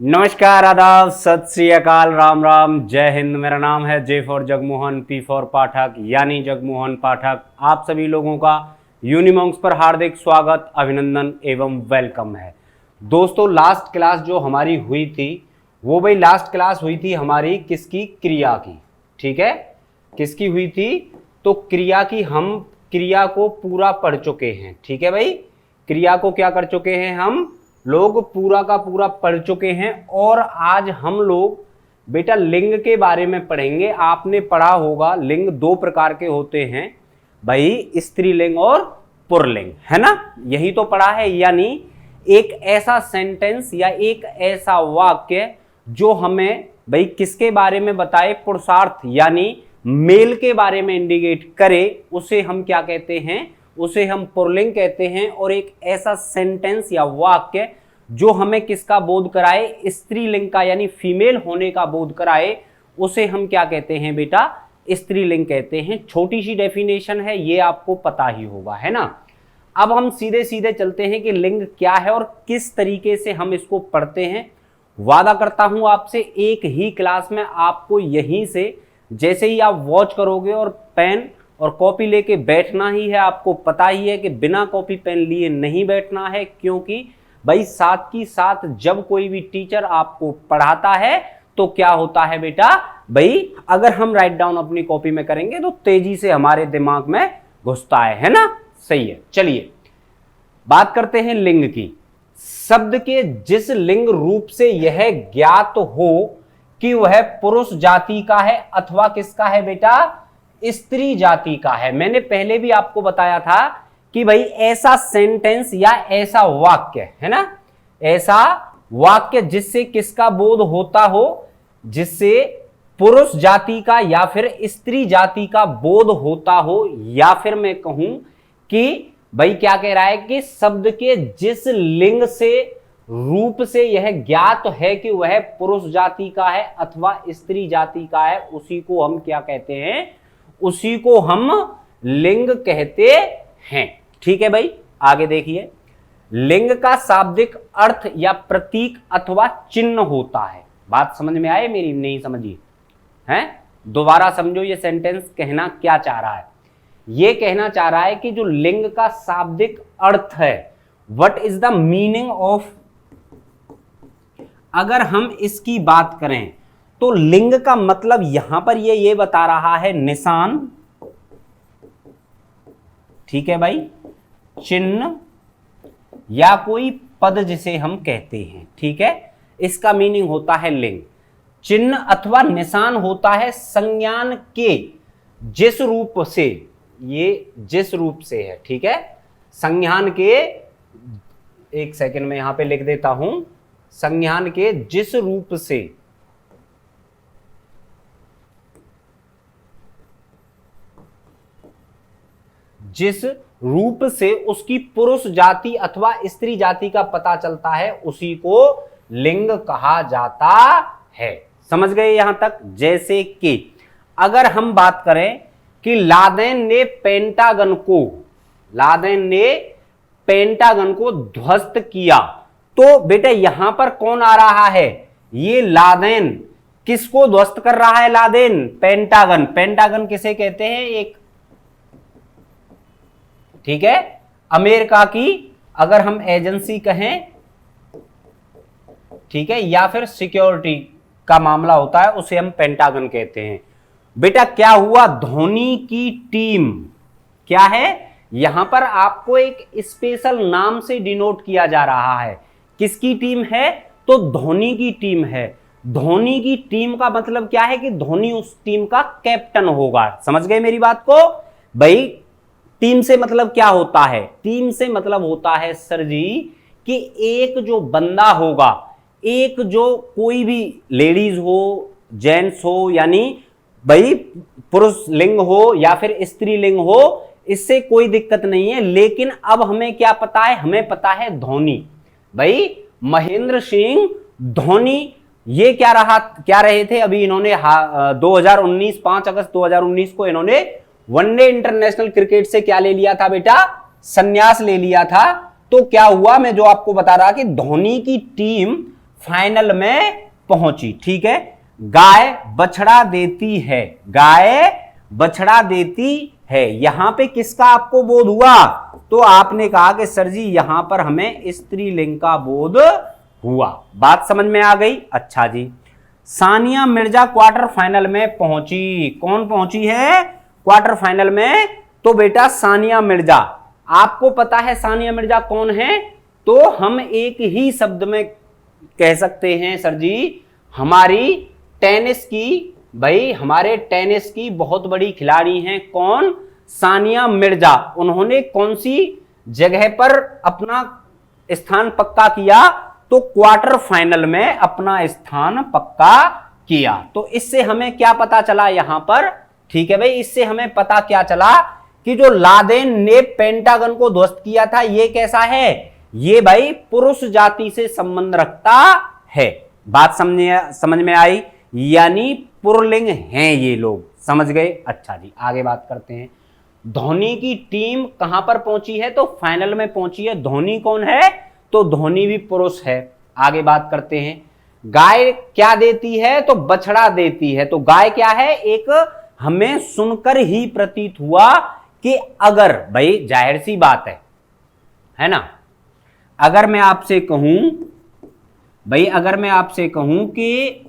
नमस्कार, आदाब, सत श्री अकाल, राम राम, जय हिंद। मेरा नाम है J for Jagmohan, P for Pathak यानी जगमोहन पाठक। आप सभी लोगों का यूनिमॉन्क्स पर हार्दिक स्वागत, अभिनंदन एवं वेलकम है। दोस्तों, लास्ट क्लास जो हमारी हुई थी वो भाई लास्ट क्लास हुई थी हमारी किसकी? क्रिया की। ठीक है, किसकी हुई थी? तो क्रिया की। हम क्रिया को पूरा पढ़ चुके हैं। ठीक है भाई, क्रिया को क्या कर चुके हैं? हम लोग पूरा का पूरा पढ़ चुके हैं। और आज हम लोग बेटा लिंग के बारे में पढ़ेंगे। आपने पढ़ा होगा लिंग दो प्रकार के होते हैं भाई, स्त्रीलिंग और पुल्लिंग, है ना? यही तो पढ़ा है। यानी एक ऐसा सेंटेंस या एक ऐसा वाक्य जो हमें भाई किसके बारे में बताए? पुरुषार्थ यानी मेल के बारे में इंडिकेट करे, उसे हम क्या कहते हैं? उसे हम पुल्लिंग कहते हैं। और एक ऐसा सेंटेंस या वाक्य जो हमें किसका बोध कराए? स्त्रीलिंग का यानी फीमेल होने का बोध कराए, उसे हम क्या कहते हैं बेटा? स्त्रीलिंग कहते हैं। छोटी सी डेफिनेशन है, ये आपको पता ही होगा, है ना? अब हम सीधे सीधे चलते हैं कि लिंग क्या है और किस तरीके से हम इसको पढ़ते हैं। वादा करता हूं आपसे, एक ही क्लास में आपको यहीं से जैसे ही आप वॉच करोगे और पेन और कॉपी लेके बैठना ही है। आपको पता ही है कि बिना कॉपी पेन लिए नहीं बैठना है, क्योंकि भाई साथ की साथ जब कोई भी टीचर आपको पढ़ाता है तो क्या होता है बेटा? भाई अगर हम राइट डाउन अपनी कॉपी में करेंगे तो तेजी से हमारे दिमाग में घुसता है ना? सही है। चलिए बात करते हैं लिंग की। शब्द के जिस लिंग रूप से यह ज्ञात हो कि वह पुरुष जाति का है अथवा किसका है बेटा? स्त्री जाति का है। मैंने पहले भी आपको बताया था कि भाई ऐसा सेंटेंस या ऐसा वाक्य, है ना, ऐसा वाक्य जिससे किसका बोध होता हो? जिससे पुरुष जाति का या फिर स्त्री जाति का बोध होता हो। या फिर मैं कहूं कि भाई क्या कह रहा है कि शब्द के जिस लिंग से रूप से यह ज्ञात है कि वह पुरुष जाति का है अथवा स्त्री जाति का है, उसी को हम क्या कहते हैं? उसी को हम लिंग कहते हैं। ठीक है भाई, आगे देखिए। लिंग का शाब्दिक अर्थ या प्रतीक अथवा चिन्ह होता है। बात समझ में आए मेरी? नहीं समझी है? दोबारा समझो ये सेंटेंस कहना क्या चाह रहा है। ये कहना चाह रहा है कि जो लिंग का शाब्दिक अर्थ है, what is the meaning of, अगर हम इसकी बात करें तो लिंग का मतलब यहां पर ये बता रहा है निशान, ठीक है भाई, चिन्ह या कोई पद जिसे हम कहते हैं। ठीक है, इसका मीनिंग होता है लिंग। चिन्ह अथवा निशान होता है संज्ञान के जिस रूप से, ये जिस रूप से है, ठीक है, संज्ञान के, एक सेकंड में यहां पे लिख देता हूं, संज्ञान के जिस रूप से, जिस रूप से उसकी पुरुष जाति अथवा स्त्री जाति का पता चलता है, उसी को लिंग कहा जाता है। समझ गए यहां तक? जैसे कि अगर हम बात करें कि लादेन ने पेंटागन को ध्वस्त किया, तो बेटा यहां पर कौन आ रहा है? ये लादेन किसको ध्वस्त कर रहा है? Laden pentagon. पेंटागन किसे कहते हैं? एक, ठीक है, अमेरिका की अगर हम एजेंसी कहें, ठीक है, या फिर सिक्योरिटी का मामला होता है, उसे हम पेंटागन कहते हैं। बेटा क्या हुआ? धोनी की टीम क्या है? यहां पर आपको एक स्पेशल नाम से डिनोट किया जा रहा है। किसकी टीम है? तो धोनी की टीम है। धोनी की टीम का मतलब क्या है? कि धोनी उस टीम का कैप्टन होगा। समझ गए मेरी बात को? भाई टीम से मतलब क्या होता है? टीम से मतलब होता है सर जी कि एक जो बंदा होगा, एक जो कोई भी लेडीज हो, जेंट्स हो, यानी भाई पुरुष लिंग हो या फिर स्त्री लिंग हो, इससे कोई दिक्कत नहीं है। लेकिन अब हमें क्या पता है? हमें पता है धोनी, भाई महेंद्र सिंह धोनी। ये क्या रहे थे? अभी इन्होंने 2019 5 अगस्त 2019 को इन्होंने वनडे इंटरनेशनल क्रिकेट से क्या ले लिया था बेटा? संन्यास ले लिया था। तो क्या हुआ? मैं जो आपको बता रहा कि धोनी की टीम फाइनल में पहुंची। ठीक है, गाय बछड़ा देती है, गाय बछड़ा देती है, यहां पे किसका आपको बोध हुआ? तो आपने कहा कि सर जी यहां पर हमें स्त्रीलिंग का बोध हुआ। बात समझ में आ गई? अच्छा जी। सानिया मिर्जा क्वार्टर फाइनल में पहुंची। कौन पहुंची है क्वार्टर फाइनल में? तो बेटा सानिया मिर्जा। आपको पता है सानिया मिर्जा कौन है? तो हम एक ही शब्द में कह सकते हैं सर जी, हमारी टेनिस की, भाई हमारे टेनिस की बहुत बड़ी खिलाड़ी हैं। कौन? सानिया मिर्जा। उन्होंने कौन सी जगह पर अपना स्थान पक्का किया? तो क्वार्टर फाइनल में अपना स्थान पक्का किया। तो इससे हमें क्या पता चला यहां पर? ठीक है भाई, इससे हमें पता क्या चला कि जो लादेन ने पेंटागन को ध्वस्त किया था, ये कैसा है? ये भाई पुरुष जाति से संबंध रखता है। बात समझ में आई? यानी पुरलिंग हैं ये लोग, समझ गए? अच्छा जी, आगे बात करते हैं। धोनी की टीम कहां पर पहुंची है? तो फाइनल में पहुंची है। धोनी कौन है? तो धोनी भी पुरुष है। आगे बात करते हैं। गाय क्या देती है? तो बछड़ा देती है। तो गाय क्या है? एक हमें सुनकर ही प्रतीत हुआ कि अगर, भाई जाहिर सी बात है ना, अगर मैं आपसे कहूं, भाई अगर मैं आपसे कहूं कि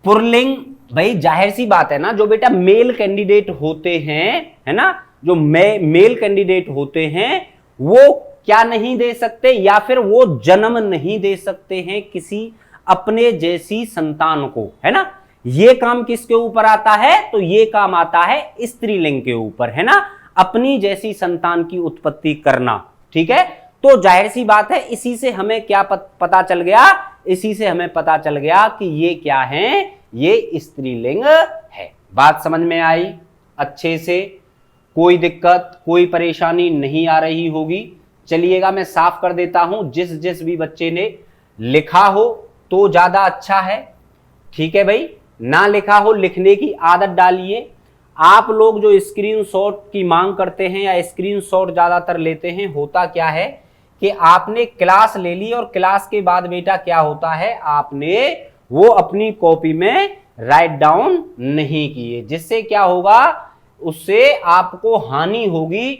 पुरलिंग, भाई जाहिर सी बात है ना, जो बेटा मेल कैंडिडेट होते हैं, है ना, जो मेल कैंडिडेट होते हैं वो क्या नहीं दे सकते, या फिर वो जन्म नहीं दे सकते हैं किसी अपने जैसी संतान को, है ना। ये काम किसके ऊपर आता है? तो ये काम आता है स्त्रीलिंग के ऊपर, है ना, अपनी जैसी संतान की उत्पत्ति करना। ठीक है, तो जाहिर सी बात है, इसी से हमें क्या पता चल गया? इसी से हमें पता चल गया कि ये क्या है? ये स्त्रीलिंग है। बात समझ में आई अच्छे से? कोई दिक्कत, कोई परेशानी नहीं आ रही होगी। चलिएगा मैं साफ कर देता हूं, जिस जिस भी बच्चे ने लिखा हो तो ज्यादा अच्छा है। ठीक है भाई, ना लिखा हो लिखने की आदत डालिए। आप लोग जो स्क्रीनशॉट की मांग करते हैं या स्क्रीनशॉट ज्यादातर लेते हैं, होता क्या है कि आपने क्लास ले ली और क्लास के बाद बेटा क्या होता है, आपने वो अपनी कॉपी में राइट डाउन नहीं किए, जिससे क्या होगा, उससे आपको हानि होगी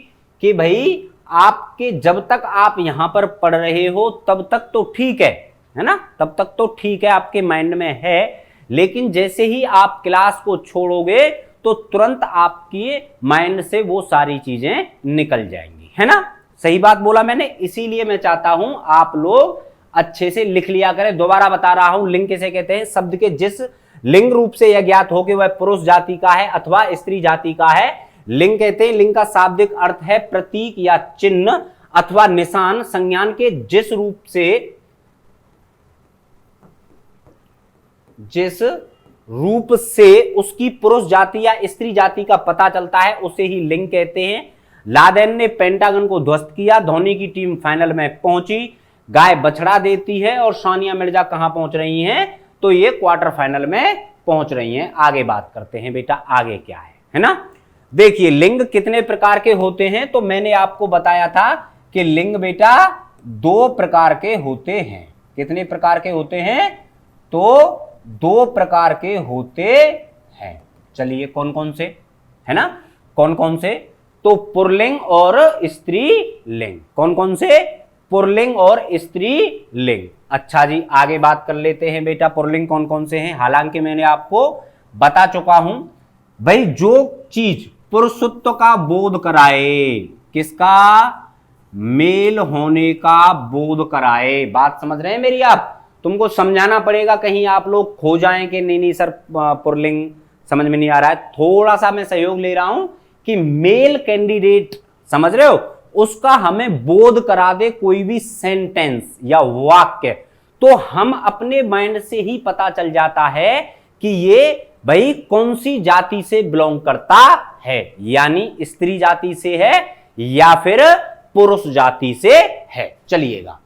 कि भाई आपके जब तक आप यहां पर पढ़ रहे हो तब तक तो ठीक है ना, तब तक तो ठीक है, आपके माइंड में है, लेकिन जैसे ही आप क्लास को छोड़ोगे तो तुरंत आपके माइंड से वो सारी चीजें निकल जाएंगी, है ना। सही बात बोला मैंने, इसीलिए मैं चाहता हूं आप लोग अच्छे से लिख लिया करें। दोबारा बता रहा हूं, लिंग किसे कहते हैं? शब्द के जिस लिंग रूप से यह ज्ञात हो कि वह पुरुष जाति का है अथवा स्त्री जाति का है, लिंग कहते हैं। लिंग का शाब्दिक अर्थ है प्रतीक या चिन्ह अथवा निशान, संज्ञान के जिस रूप से उसकी पुरुष जाति या स्त्री जाति का पता चलता है, उसे ही लिंग कहते हैं। लादेन ने पेंटागन को ध्वस्त किया, धोनी की टीम फाइनल में पहुंची, गाय बछड़ा देती है, और सानिया मिर्जा कहां पहुंच रही हैं? तो ये क्वार्टर फाइनल में पहुंच रही हैं। आगे बात करते हैं बेटा, आगे क्या है ना। देखिए लिंग कितने प्रकार के होते हैं, तो मैंने आपको बताया था कि लिंग बेटा 2 प्रकार के होते हैं। कितने प्रकार के होते हैं? तो 2 प्रकार के होते हैं। चलिए कौन कौन से, है ना, कौन कौन से? तो पुरलिंग और स्त्रीलिंग। कौन कौन से? पुरलिंग और स्त्रीलिंग। अच्छा जी, आगे बात कर लेते हैं बेटा, पुरलिंग कौन कौन से हैं। हालांकि मैंने आपको बता चुका हूं भाई, जो चीज पुरुषत्व का बोध कराए, किसका? मेल होने का बोध कराए। बात समझ रहे हैं मेरी आप? तुमको समझाना पड़ेगा, कहीं आप लोग खो जाएं कि नहीं सर पुरलिंग समझ में नहीं आ रहा है। थोड़ा सा मैं सहयोग ले रहा हूं कि मेल कैंडिडेट, समझ रहे हो, उसका हमें बोध करा दे कोई भी सेंटेंस या वाक्य, तो हम अपने माइंड से ही पता चल जाता है कि ये भाई कौन सी जाति से बिलोंग करता है, यानी स्त्री जाति से है या फिर पुरुष जाति से है। चलिएगा,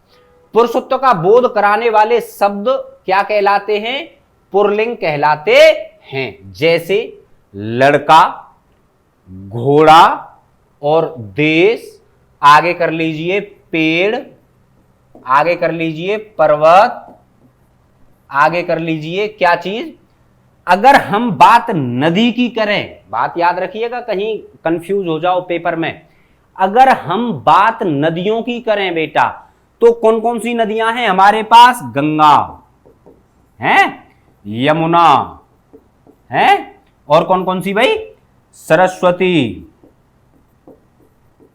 पुरुषत्व का बोध कराने वाले शब्द क्या कहलाते हैं? पुरलिंग कहलाते हैं। जैसे लड़का, घोड़ा और देश, आगे कर लीजिए पेड़, आगे कर लीजिए पर्वत, आगे कर लीजिए क्या चीज, अगर हम बात नदी की करें, बात याद रखिएगा कहीं कंफ्यूज हो जाओ पेपर में, अगर हम बात नदियों की करें बेटा तो कौन कौन सी नदियां हैं हमारे पास, गंगा है, यमुना है, और कौन कौन सी भाई, सरस्वती,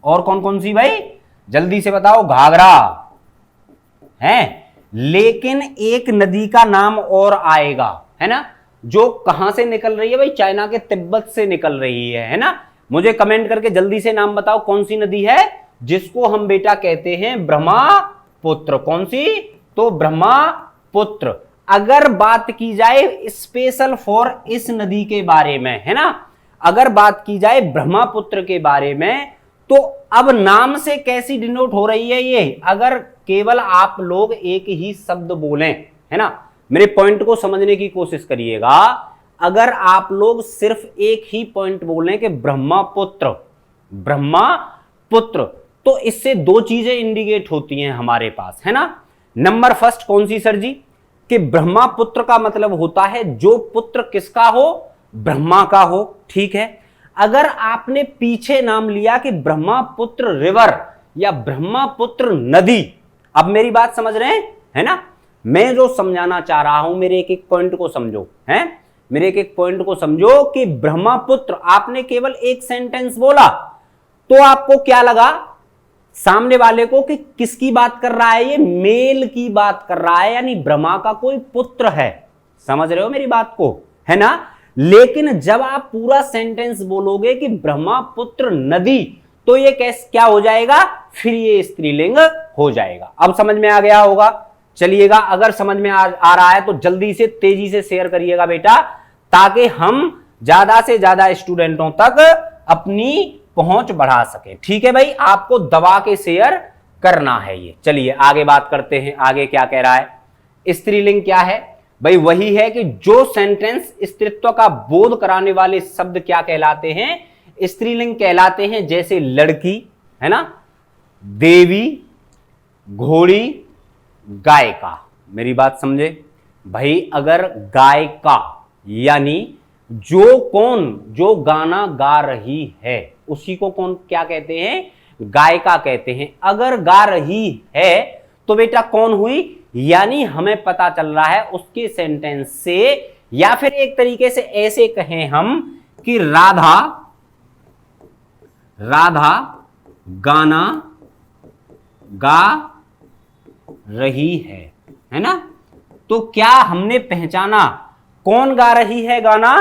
और कौन कौन सी भाई, जल्दी से बताओ, घाघरा है। लेकिन एक नदी का नाम और आएगा, है ना, जो कहां से निकल रही है भाई, चाइना के तिब्बत से निकल रही है ना। मुझे कमेंट करके जल्दी से नाम बताओ कौन सी नदी है जिसको हम बेटा कहते हैं ब्रह्मपुत्र, कौन सी, तो ब्रह्मपुत्र। अगर बात की जाए स्पेशल फॉर इस नदी के बारे में, है ना, अगर बात की जाए ब्रह्मपुत्र के बारे में, तो अब नाम से कैसी डिनोट हो रही है ये, अगर केवल आप लोग एक ही शब्द बोलें, है ना, मेरे पॉइंट को समझने की कोशिश करिएगा, अगर आप लोग सिर्फ एक ही पॉइंट बोलें कि ब्रह्मपुत्र, ब्रह्मपुत्र, तो इससे दो चीजें इंडिकेट होती हैं हमारे पास, है ना। नंबर फर्स्ट कौन सी सर जी, कि ब्रह्मपुत्र का मतलब होता है जो पुत्र किसका हो, ब्रह्मा का हो, ठीक है। अगर आपने पीछे नाम लिया कि ब्रह्मपुत्र रिवर या ब्रह्मपुत्र नदी, अब मेरी बात समझ रहे हैं, है ना, मैं जो समझाना चाह रहा हूं, मेरे एक एक पॉइंट को समझो, है, मेरे एक एक पॉइंट को समझो कि ब्रह्मपुत्र, आपने केवल एक सेंटेंस बोला तो आपको क्या लगा सामने वाले को कि किसकी बात कर रहा है, ये मेल की बात कर रहा है, यानी ब्रह्मा का कोई पुत्र है, समझ रहे हो मेरी बात को, है ना। लेकिन जब आप पूरा सेंटेंस बोलोगे कि ब्रह्मपुत्र नदी, तो ये क्या हो जाएगा, फिर ये स्त्रीलिंग हो जाएगा। अब समझ में आ गया होगा, चलिएगा, अगर समझ में आ रहा है तो जल्दी से तेजी से शेयर करिएगा बेटा, ताकि हम ज्यादा से ज्यादा स्टूडेंटों तक अपनी पहुंच बढ़ा सके, ठीक है भाई, आपको दबा के शेयर करना है ये। चलिए आगे बात करते हैं, आगे क्या कह रहा है, स्त्रीलिंग क्या है भाई, वही है कि जो सेंटेंस स्त्रीत्व का बोध कराने वाले शब्द क्या कहलाते हैं, स्त्रीलिंग कहलाते हैं, जैसे लड़की, है ना, देवी, घोड़ी, गायिका। मेरी बात समझे भाई, अगर गायिका यानी जो कौन, जो गाना गा रही है उसी को कौन क्या कहते हैं, गायिका कहते हैं। अगर गा रही है तो बेटा कौन हुई, यानी हमें पता चल रहा है उसके सेंटेंस से, या फिर एक तरीके से ऐसे कहें हम कि राधा, राधा गाना गा रही है ना, तो क्या हमने पहचाना कौन गा रही है गाना,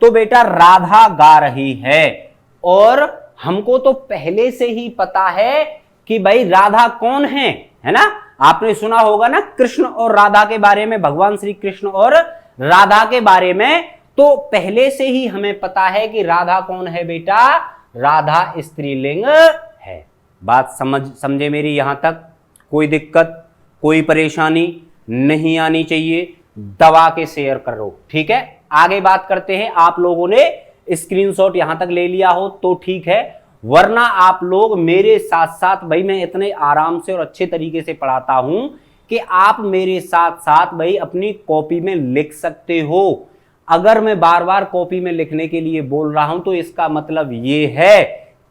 तो बेटा राधा गा रही है। और हमको तो पहले से ही पता है कि भाई राधा कौन है ना, आपने सुना होगा ना कृष्ण और राधा के बारे में, भगवान श्री कृष्ण और राधा के बारे में, तो पहले से ही हमें पता है कि राधा कौन है बेटा, राधा स्त्रीलिंग है। बात समझे मेरी, यहां तक कोई दिक्कत, कोई परेशानी नहीं आनी चाहिए, दबा के शेयर करो, ठीक है। आगे बात करते हैं, आप लोगों ने स्क्रीनशॉट यहां तक ले लिया हो तो ठीक है, वरना आप लोग मेरे साथ साथ, भाई मैं इतने आराम से और अच्छे तरीके से पढ़ाता हूं कि आप मेरे साथ साथ भाई अपनी कॉपी में लिख सकते हो। अगर मैं बार बार कॉपी में लिखने के लिए बोल रहा हूं तो इसका मतलब ये है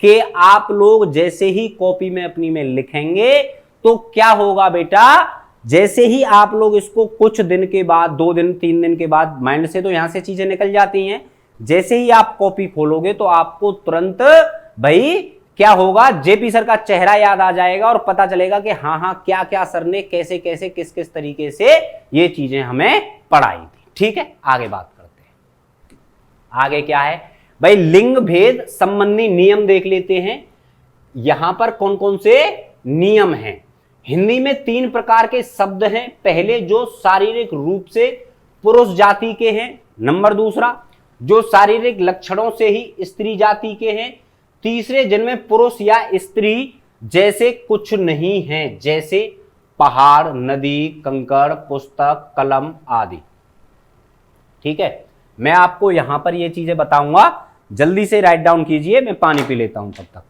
कि आप लोग जैसे ही कॉपी में अपनी में लिखेंगे तो क्या होगा बेटा, जैसे ही आप लोग इसको कुछ दिन के बाद, 2 दिन 3 दिन के बाद, माइंड से तो यहां से चीजें निकल जाती हैं, जैसे ही आप कॉपी खोलोगे तो आपको तुरंत भाई क्या होगा, जेपी सर का चेहरा याद आ जाएगा और पता चलेगा कि हाँ हाँ क्या क्या सर ने कैसे कैसे किस किस तरीके से ये चीजें हमें पढ़ाई थी, ठीक है। आगे बात करते हैं, आगे क्या है भाई, लिंग भेद संबंधी नियम देख लेते हैं। यहां पर कौन कौन से नियम हैं, हिंदी में 3 प्रकार के शब्द हैं। पहले जो शारीरिक रूप से पुरुष जाति के हैं, नंबर दूसरा जो शारीरिक लक्षणों से ही स्त्री जाति के हैं, तीसरे जिनमें पुरुष या स्त्री जैसे कुछ नहीं है, जैसे पहाड़, नदी, कंकड़, पुस्तक, कलम आदि, ठीक है। मैं आपको यहां पर ये चीजें बताऊंगा, जल्दी से राइट डाउन कीजिए, मैं पानी पी लेता हूं तब तक।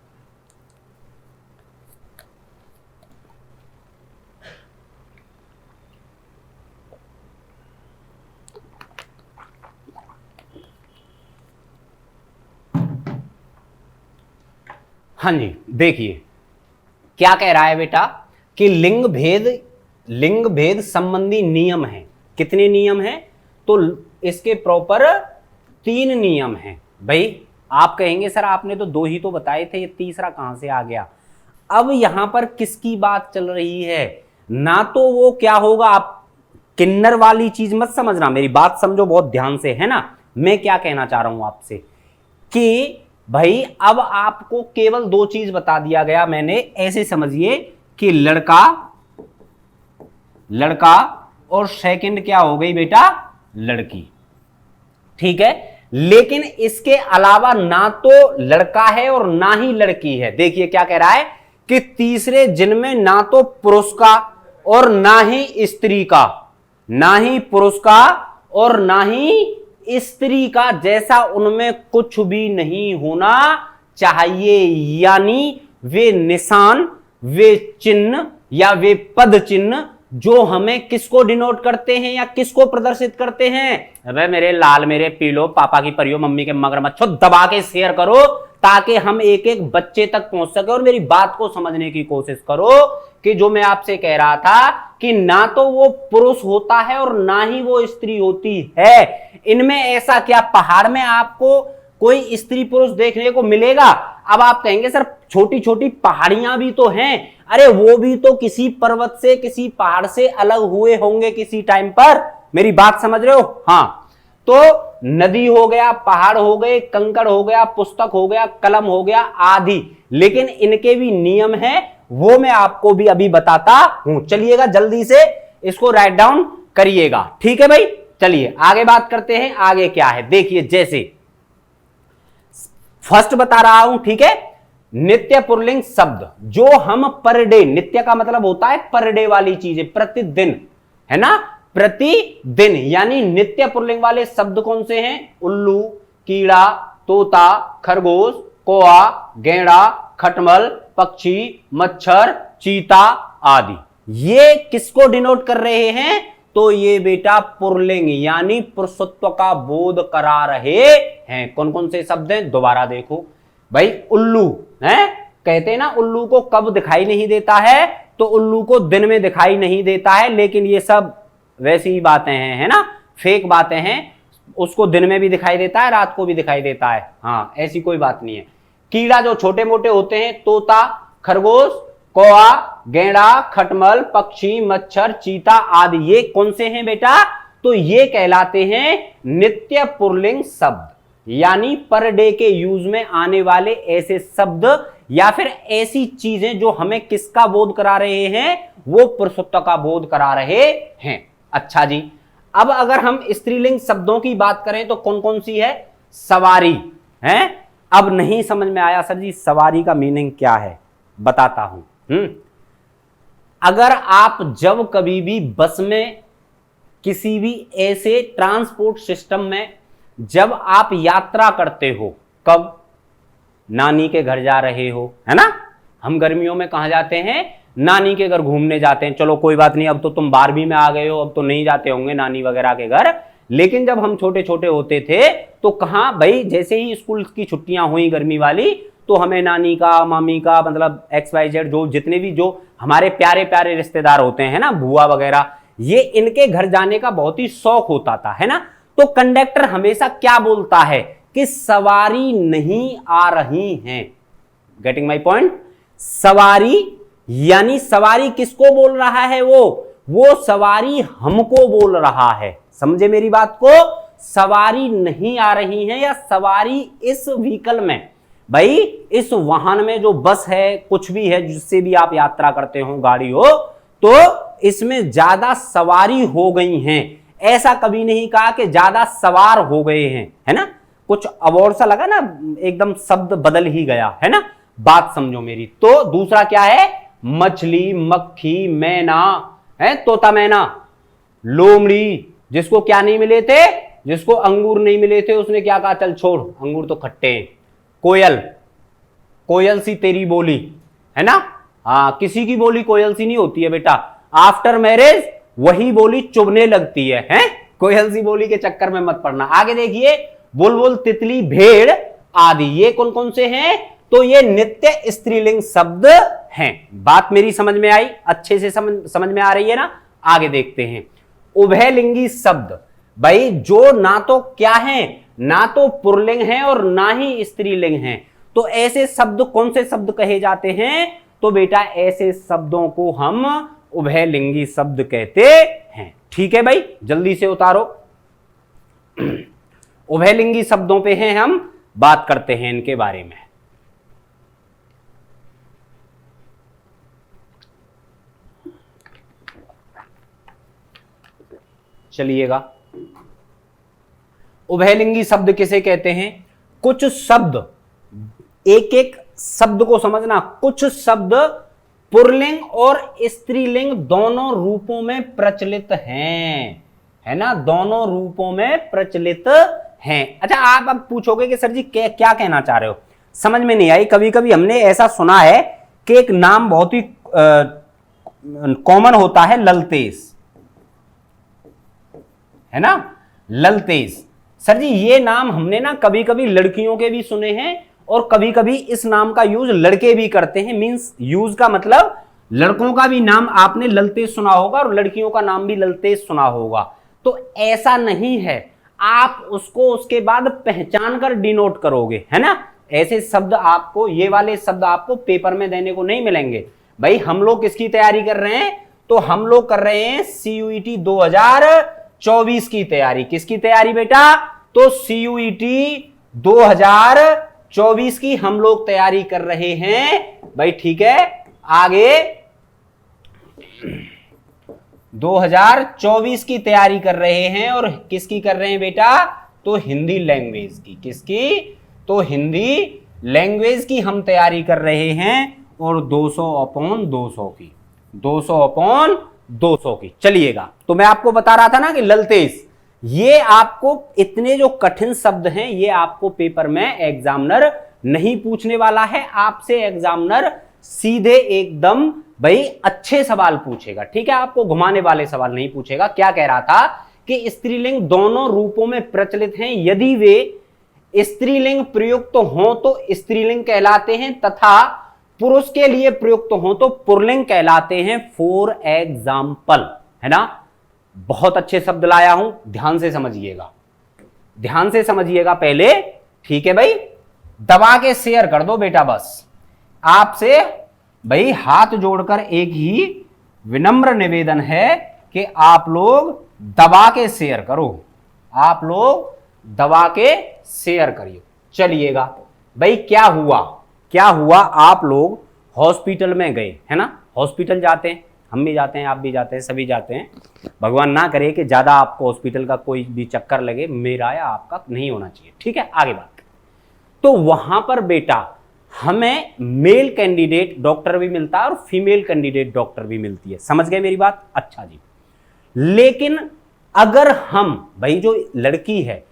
हाँ जी, देखिए क्या कह रहा है बेटा कि लिंग भेद संबंधी नियम है। कितने नियम हैं? तो इसके प्रॉपर 3 नियम हैं। भाई आप कहेंगे सर आपने तो 2 ही तो बताए थे, ये तीसरा कहां से आ गया? अब यहां पर किसकी बात चल रही है? ना तो वो क्या होगा, आप किन्नर वाली चीज मत समझना, मेरी बात समझो बहुत ध्यान से, है ना। मैं क्या कहना चाह रहा हूं आपसे कि भाई अब आपको केवल 2 चीज बता दिया गया मैंने, ऐसे समझिए कि लड़का और सेकंड क्या हो गई बेटा, लड़की। ठीक है, लेकिन इसके अलावा ना तो लड़का है और ना ही लड़की है। देखिए क्या कह रहा है कि तीसरे जिनमें ना तो पुरुष का और ना ही स्त्री का, ना ही पुरुष का और ना ही स्त्री का जैसा उनमें कुछ भी नहीं होना चाहिए। यानी वे निशान, वे चिन्ह या वे पद चिन्ह जो हमें किसको डिनोट करते हैं या किसको प्रदर्शित करते हैं? अबे मेरे लाल, मेरे पीलो, पापा की परियो, मम्मी के मगरमच्छो, दबा के शेयर करो ताकि हम एक एक बच्चे तक पहुंच सके और मेरी बात को समझने की कोशिश करो कि जो मैं आपसे कह रहा था कि ना तो वो पुरुष होता है और ना ही वो स्त्री होती है। इनमें ऐसा क्या पहाड़ में आपको कोई स्त्री पुरुष देखने को मिलेगा? अब आप कहेंगे सर छोटी छोटी पहाड़ियां भी तो हैं। अरे वो भी तो किसी पर्वत से, किसी पहाड़ से अलग हुए होंगे किसी टाइम पर। मेरी बात समझ रहे हो? हाँ, तो नदी हो गया, पहाड़ हो गए, कंकड़ हो गया, पुस्तक हो गया, कलम हो गया आदि, लेकिन इनके भी नियम हैं, वो मैं आपको भी अभी बताता हूं। चलिएगा जल्दी से इसको राइट डाउन करिएगा, ठीक है भाई। चलिए आगे बात करते हैं। आगे क्या है देखिए, जैसे फर्स्ट बता रहा हूं, ठीक है, नित्य पुल्लिंग शब्द जो हम पर डे, नित्य का मतलब होता है पर डे वाली चीजें, प्रतिदिन, है ना, प्रतिदिन, यानी नित्य पुल्लिंग वाले शब्द कौन से हैं? उल्लू, कीड़ा, तोता, खरगोश, कौआ, गैंडा, खटमल, पक्षी, मच्छर, चीता आदि। ये किसको डिनोट कर रहे हैं? तो ये बेटा पुल्लिंग यानी पुरुषत्व का बोध करा रहे हैं। कौन कौन से शब्द हैं दोबारा देखो भाई। उल्लू है, कहते हैं ना उल्लू को कब दिखाई नहीं देता है? तो उल्लू को दिन में दिखाई नहीं देता है, लेकिन ये सब वैसी ही बातें हैं, है ना, फेक बातें हैं। उसको दिन में भी दिखाई देता है, रात को भी दिखाई देता है। हाँ, ऐसी कोई बात नहीं है। कीड़ा जो छोटे मोटे होते हैं, तोता, खरगोश, कौआ, गैंडा, खटमल, पक्षी, मच्छर, चीता आदि, ये कौन से हैं बेटा? तो ये कहलाते हैं नित्य पुल्लिंग शब्द, यानी पर डे के यूज में आने वाले ऐसे शब्द या फिर ऐसी चीजें जो हमें किसका बोध करा रहे हैं? वो पुरुषत्व का बोध करा रहे हैं। अच्छा जी, अब अगर हम स्त्रीलिंग शब्दों की बात करें तो कौन कौन सी है? सवारी है। अब नहीं समझ में आया सर जी सवारी का मीनिंग क्या है? बताता हूं। अगर आप जब कभी भी बस में, किसी भी ऐसे ट्रांसपोर्ट सिस्टम में जब आप यात्रा करते हो, कब? नानी के घर जा रहे हो, है ना। हम गर्मियों में कहां जाते हैं? नानी के घर घूमने जाते हैं। चलो कोई बात नहीं, अब तो तुम 12वीं में आ गए हो, अब तो नहीं जाते होंगे नानी वगैरह के घर, लेकिन जब हम छोटे छोटे होते थे तो कहां भाई, जैसे ही स्कूल की छुट्टियां हुई गर्मी वाली, तो हमें नानी का, मामी का, मतलब XYZ जो जितने भी जो हमारे प्यारे प्यारे रिश्तेदार होते हैं ना, बुआ वगैरह, ये इनके घर जाने का बहुत ही शौक होता था, है ना। तो कंडक्टर हमेशा क्या बोलता है कि सवारी नहीं आ रही हैं। Getting my point? सवारी यानी सवारी किसको बोल रहा है? वो सवारी हमको बोल रहा है। समझे मेरी बात को? सवारी नहीं आ रही है या सवारी इस व्हीकल में, भाई इस वाहन में, जो बस है, कुछ भी है जिससे भी आप यात्रा करते हो, गाड़ी हो, तो इसमें ज्यादा सवारी हो गई हैं। ऐसा कभी नहीं कहा कि ज्यादा सवार हो गए हैं, है ना। कुछ अवार्ड सा लगा ना, एकदम शब्द बदल ही गया, है ना। बात समझो मेरी। तो दूसरा क्या है? मछली, मक्खी, मैना है, तोता मैना, लोमड़ी, जिसको क्या नहीं मिले थे? जिसको अंगूर नहीं मिले थे, उसने क्या कहा? चल छोड़, अंगूर तो खट्टे हैं। कोयल, कोयल सी तेरी बोली, है ना। हाँ, किसी की बोली कोयल सी नहीं होती है बेटा। आफ्टर मैरिज वही बोली चुभने लगती है, हैं? कोयल सी बोली के चक्कर में मत पड़ना। आगे देखिए, बुलबुल, तितली, भेड़ आदि, ये कौन कौन से हैं? तो ये नित्य स्त्रीलिंग शब्द हैं। बात मेरी समझ में आई, अच्छे से समझ में आ रही है ना। आगे देखते हैं उभयलिंगी शब्द। भाई जो ना तो क्या है, ना तो पुल्लिंग है और ना ही स्त्रीलिंग है, तो ऐसे शब्द कौन से शब्द कहे जाते हैं? तो बेटा ऐसे शब्दों को हम उभयलिंगी शब्द कहते हैं। ठीक है भाई, जल्दी से उतारो। उभयलिंगी शब्दों पे हैं, हम बात करते हैं इनके बारे में। चलिएगा, उभयलिंगी शब्द किसे कहते हैं? कुछ शब्द, एक एक शब्द को समझना, कुछ शब्द पुल्लिंग और स्त्रीलिंग दोनों रूपों में प्रचलित हैं, है ना, दोनों रूपों में प्रचलित हैं। अच्छा, आप अब पूछोगे कि सर जी क्या कहना चाह रहे हो, समझ में नहीं आई। कभी कभी हमने ऐसा सुना है कि एक नाम बहुत ही कॉमन होता है, ललतेज, है ना, ललतेज। सर जी ये नाम हमने ना कभी कभी लड़कियों के भी सुने हैं और कभी कभी इस नाम का यूज लड़के भी करते हैं। मींस यूज का मतलब लड़कों का भी नाम आपने ललतेज सुना होगा और लड़कियों का नाम भी ललतेज सुना होगा। तो ऐसा नहीं है, आप उसको उसके बाद पहचान कर डिनोट करोगे, है ना। ऐसे शब्द आपको, ये वाले शब्द आपको पेपर में देने को नहीं मिलेंगे। भाई हम लोग किसकी तैयारी कर रहे हैं? तो हम लोग कर रहे हैं CUET 2024 की तैयारी। किसकी तैयारी बेटा? तो CUET 2024 की हम लोग तैयारी कर रहे हैं भाई। ठीक है, आगे 2024 की तैयारी कर रहे हैं और किसकी कर रहे हैं बेटा? तो हिंदी लैंग्वेज की। किसकी? तो हिंदी लैंग्वेज की हम तैयारी कर रहे हैं और 200/200 की, 200/200 की। चलिएगा, तो मैं आपको बता रहा था ना कि ललतेज, ये आपको इतने जो कठिन शब्द हैं ये आपको पेपर में एग्जामिनर नहीं पूछने वाला है। आपसे एग्जामिनर सीधे एकदम भाई अच्छे सवाल पूछेगा। ठीक है, आपको घुमाने वाले सवाल नहीं पूछेगा। क्या कह रहा था कि स्त्रीलिंग दोनों रूपों में प्रचलित हैं, यदि वे स्त्रीलिंग प्रयुक्त हो तो स्त्रीलिंग कहलाते हैं तथा पुरुष के लिए प्रयुक्त हो तो पुल्लिंग कहलाते हैं। फॉर एग्जाम्पल, है ना। बहुत अच्छे शब्द लाया हूं, ध्यान से समझिएगा, ध्यान से समझिएगा पहले। ठीक है भाई, दबा के शेयर कर दो बेटा। बस आपसे भाई हाथ जोड़कर एक ही विनम्र निवेदन है कि आप लोग दबा के शेयर करो, आप लोग दबा के शेयर करिए। चलिएगा भाई, क्या हुआ, क्या हुआ? आप लोग हॉस्पिटल में गए, है ना। हॉस्पिटल जाते हैं, हम भी जाते हैं, आप भी जाते हैं, सभी जाते हैं। भगवान ना करे कि ज्यादा आपको हॉस्पिटल का कोई भी चक्कर लगे, मेरा या आपका नहीं होना चाहिए। ठीक है, आगे बात। तो वहां पर बेटा हमें मेल कैंडिडेट डॉक्टर भी मिलता है और फीमेल कैंडिडेट डॉक्टर भी मिलती है। समझ गए मेरी बात? अच्छा जी। लेकिन अगर हम, भाई जो लड़की है,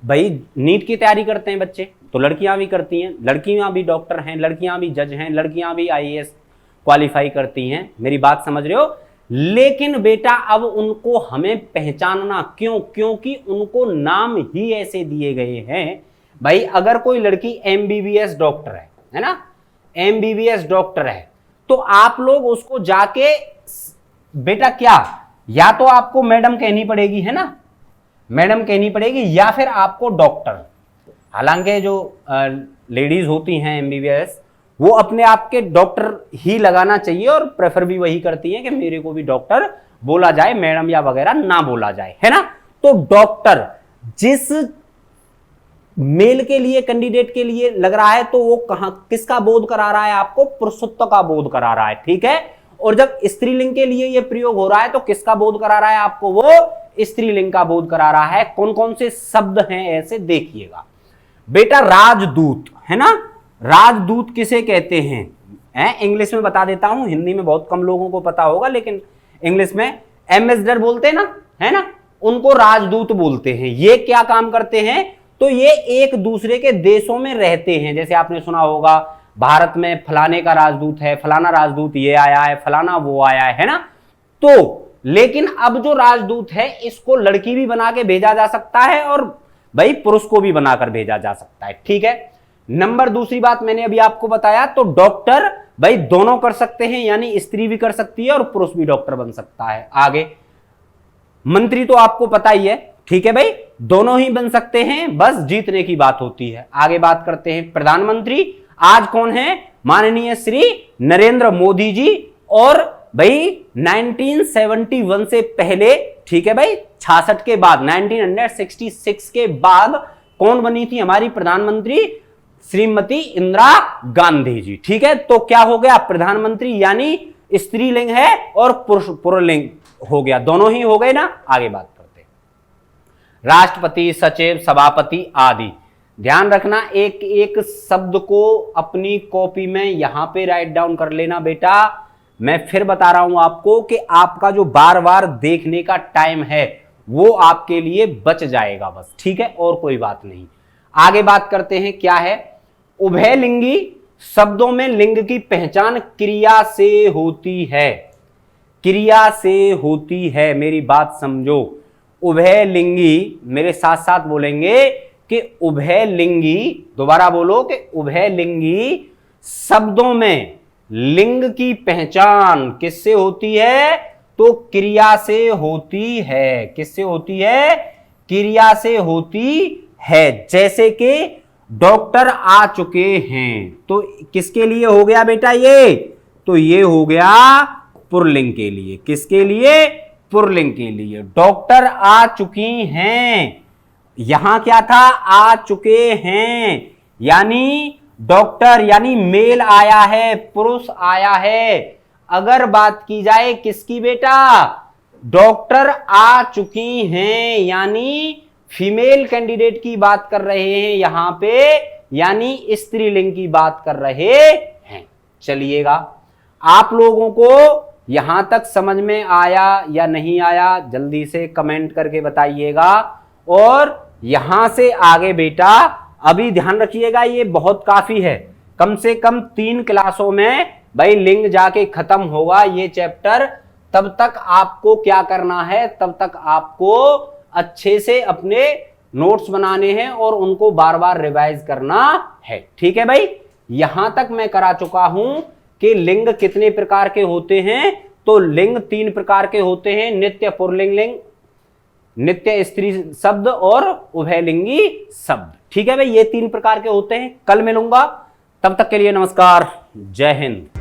भाई नीट की तैयारी करते हैं बच्चे, तो लड़कियां भी करती हैं, लड़कियां भी डॉक्टर हैं, लड़कियां भी जज हैं, लड़कियां भी IAS क्वालिफाई करती हैं। मेरी बात समझ रहे हो? लेकिन बेटा अब उनको हमें पहचानना क्यों? क्योंकि उनको नाम ही ऐसे दिए गए हैं। भाई अगर कोई लड़की MBBS डॉक्टर है ना, MBBS डॉक्टर है, तो आप लोग उसको जाके बेटा क्या, या तो आपको मैडम कहनी पड़ेगी, है ना, मैडम कहनी पड़ेगी, या फिर आपको डॉक्टर। हालांकि जो लेडीज होती हैं MBBS, वो अपने आप के डॉक्टर ही लगाना चाहिए और प्रेफर भी वही करती हैं कि मेरे को भी डॉक्टर बोला जाए, मैडम या वगैरह ना बोला जाए, है ना। तो डॉक्टर जिस मेल के लिए, कैंडिडेट के लिए लग रहा है, तो वो कहां, किसका बोध करा रहा है? आपको पुरुषत्व का बोध करा रहा है। ठीक है, और जब स्त्रीलिंग के लिए ये प्रयोग हो रहा है तो किसका बोध करा रहा है आपको? वो स्त्रीलिंग का बोध करा रहा है। कौन कौन से शब्द हैं ऐसे, देखिएगा बेटा। राजदूत, है ना, राजदूत किसे कहते हैं? इंग्लिश में बता देता हूं, हिंदी में बहुत कम लोगों को पता होगा, लेकिन इंग्लिश में एम्बेसडर बोलते हैं ना, है ना, उनको राजदूत बोलते हैं। ये क्या काम करते हैं? तो ये एक दूसरे के देशों में रहते हैं। जैसे आपने सुना होगा भारत में फलाने का राजदूत है, फलाना राजदूत ये आया है, फलाना वो आया है ना। तो लेकिन अब जो राजदूत है इसको लड़की भी बना के भेजा जा सकता है और भाई पुरुष को भी बनाकर भेजा जा सकता है। ठीक है, नंबर दूसरी बात मैंने अभी आपको बताया, तो डॉक्टर भाई दोनों कर सकते हैं, यानी स्त्री भी कर सकती है और पुरुष भी डॉक्टर बन सकता है। आगे मंत्री तो आपको पता ही है, ठीक है भाई, दोनों ही बन सकते हैं, बस जीतने की बात होती है। आगे बात करते हैं प्रधानमंत्री। आज कौन है? माननीय श्री नरेंद्र मोदी जी। और भाई 1971 से पहले, ठीक है भाई, 66 के बाद 1966 के बाद कौन बनी थी हमारी प्रधानमंत्री? श्रीमती इंदिरा गांधी जी। ठीक है, तो क्या हो गया? प्रधानमंत्री यानी स्त्रीलिंग है और पुरुषलिंग हो गया, दोनों ही हो गए ना। आगे बात करते हैं राष्ट्रपति, सचिव, सभापति आदि। ध्यान रखना, एक एक शब्द को अपनी कॉपी में यहां पे राइट डाउन कर लेना बेटा। मैं फिर बता रहा हूं आपको कि आपका जो बार बार देखने का टाइम है वो आपके लिए बच जाएगा बस, ठीक है, और कोई बात नहीं। आगे बात करते हैं क्या है? उभयलिंगी शब्दों में लिंग की पहचान क्रिया से होती है, क्रिया से होती है, मेरी बात समझो। उभयलिंगी, मेरे साथ साथ बोलेंगे कि उभयलिंगी, दोबारा बोलो कि उभयलिंगी शब्दों में लिंग की पहचान किससे होती है? तो क्रिया से होती है। किससे होती है? क्रिया से होती है। जैसे कि डॉक्टर आ चुके हैं, तो किसके लिए हो गया बेटा ये? तो ये हो गया पुल्लिंग के लिए। किसके लिए? पुल्लिंग के लिए। डॉक्टर आ चुकी हैं, यहां क्या था? आ चुके हैं, यानी डॉक्टर यानी मेल आया है, पुरुष आया है। अगर बात की जाए किसकी बेटा? डॉक्टर आ चुकी हैं, यानी फीमेल कैंडिडेट की बात कर रहे हैं यहां पे, यानी स्त्रीलिंग की बात कर रहे हैं। चलिएगा, आप लोगों को यहां तक समझ में आया या नहीं आया जल्दी से कमेंट करके बताइएगा। और यहां से आगे बेटा अभी ध्यान रखिएगा, ये बहुत काफी है, कम से कम 3 क्लासों में भाई लिंग जाके खत्म होगा ये चैप्टर। तब तक आपको क्या करना है? तब तक आपको अच्छे से अपने नोट्स बनाने हैं और उनको बार बार रिवाइज करना है, ठीक है भाई। यहां तक मैं करा चुका हूं कि लिंग कितने प्रकार के होते हैं। तो लिंग 3 प्रकार के होते हैं, नित्य पुल्लिंग लिंग, नित्य स्त्री शब्द और उभयलिंगी शब्द, ठीक है भाई, ये 3 प्रकार के होते हैं। कल मिलूंगा, तब तक के लिए नमस्कार, जय हिंद।